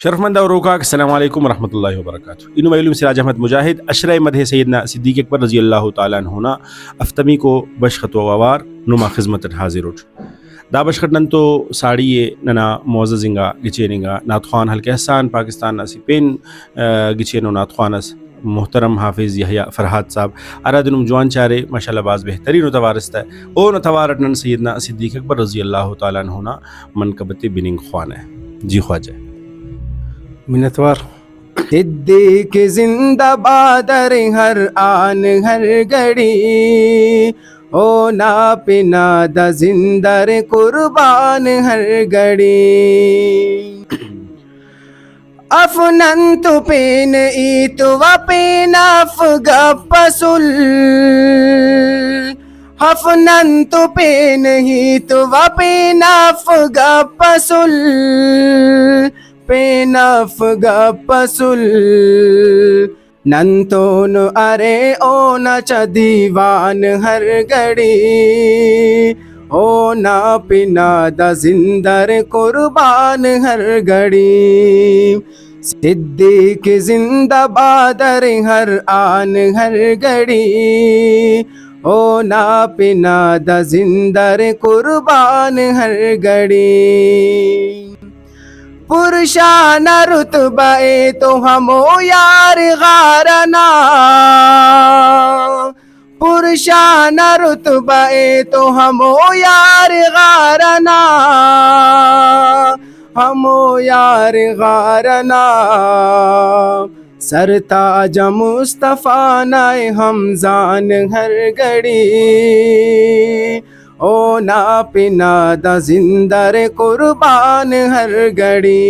شرفمند اوروکا السلام علیکم ورحمۃ اللہ وبرکاتہ. اینو معلوم سراج احمد مجاہد اشرۂ مدح سیدنا صدیق اکبر رضی اللہ تعالیٰ عنہ افتمی کو بشخط و ووار نما خدمت حاضر اٹھ دا بشخط نن تو ساڑی ننا معززنگا گچیننگا ناتخوان حلقہ احسان پاکستان ناسی پین گچینو ناتخوانس محترم حافظ یحییٰ فرحات صاحب ارادنم جوان چارے ماشاءاللہ باز بہترین توارست ہے او نتوارٹ نن سیدنا صدیق اکبر رضی اللہ تعالیٰ عنہ منقبت بننگ خوان ہے. جی خواجہ منتوار. صدیق زندہ بادر ہر آن ہر گھڑی، او نا پنا دا زندر قربان ہر گھڑی. افنن تو پین ایت و پین افگا پسل، افنن تو پین ہی تو و پین افگا پسل، پین افگا پسل. ننتون ارے او نچ دیوان ہر گھڑی، او نا پنا دا زندر قربان ہر گھڑی. صدیق زندہ بادر ہر آن ہر گھڑی، او نا پنا دا زندر قربان ہر گھڑی. پرشان رتبہ تو ہمو یار غارنا، پرشان رتبہ تو ہمو یار غارنا، ہمو یار غارنا. سرتاج مصطفیٰ نائے ہمزان ہر گھڑی، او نا پنا دا زندر قربان ہر گھڑی.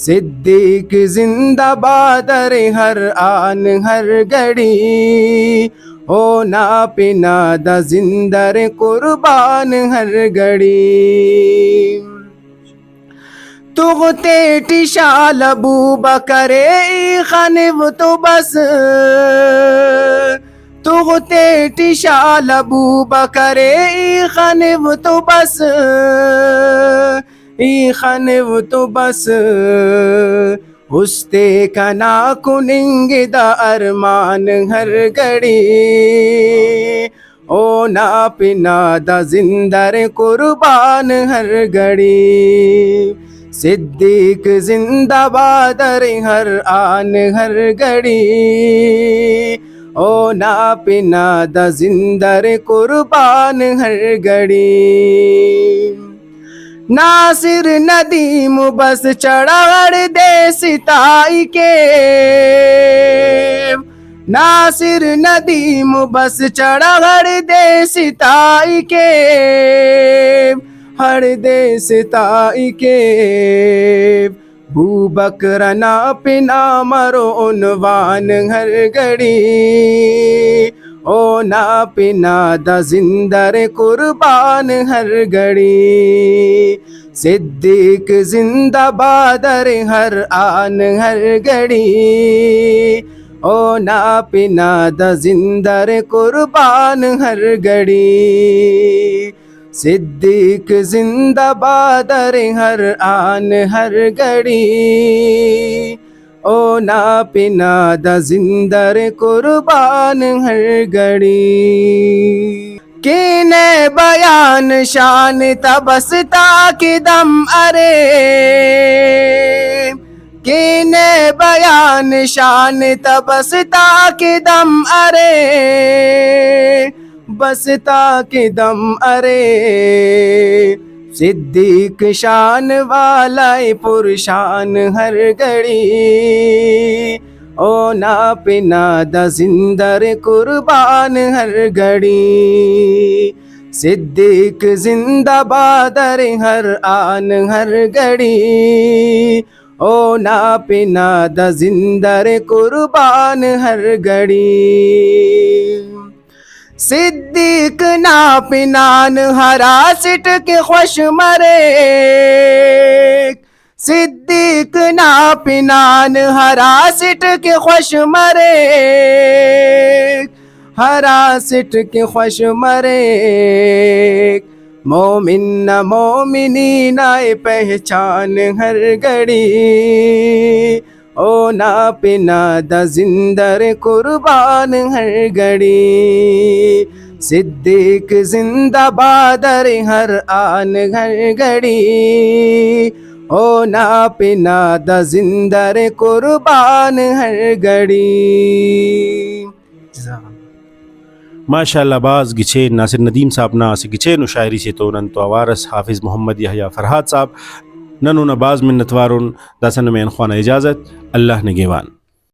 صدیق زندہ بادر ہر آن ہر گھڑی، او نا پنا دا زندر قربان ہر گھڑی. تغتے ٹشال ابو بکر خنو تو بس، تغتے ٹشال ابو بکر خنو تو بس، ای خنو تو بس. ہستے کنا کننگ دا ارمان ہر گھڑی، او نا پنا دا زندر قربان ہر گھڑی. صدیق زندہ بادر ہر آن ہر گھڑی، او نا پنا دا زندر قربان ہر گھڑی. ناصر ندیم بس چڑھڑ دے ستائی کے، ناصر ندیم بس چڑھڑ دے ستائی کے، ہر دے ستائی کے. بو بکر نا پنا مرو عنوان ہر گھڑی، او نا پنا دا زندر قربان ہر گھڑی. صدیق زندہ بادر ہر آن ہر گھڑی، او نا پنا دا زندر قربان ہر گھڑی. صدیق زندہ بادر ہر آن ہر گھڑی، او نا پنا دا زندر قربان ہر گھڑی. کینے بیان شان تبستا کی دم ارے، کینے بیان شان تبستا کی دم ارے، بستا کے دم ارے. صدیق شان والا پرشان ہر گھڑی، او نا پنا دا زندر قربان ہر گھڑی. صدیق زندہ بادر ہر آن ہر گھڑی، او نا پنا دا زندر قربان ہر گھڑی. صدیق نا پنان ہرا سٹ کے خوش مرے، صدیق نا پنان ہرا سٹ کے خوش مرے، ہرا سٹ کے خوش مرے. مومن نہ مومنین آئے پہچان ہر گھڑی، او نا پنا دا زندر قربان ہر گھڑی، صدیق زندہ بادر ہر آن ہر گھڑی، او نا پنا دا زندر قربان ہر گھڑی۔ ماشاء اللہ باز گچے ناصر ندیم صاحب نا سے گچے نو شاعری سے تو نن تو آوارس حافظ محمد یحییٰ فرحات صاحب ننو نا باز منتوارن داسن میں خوانا اجازت اللہ نگیوان۔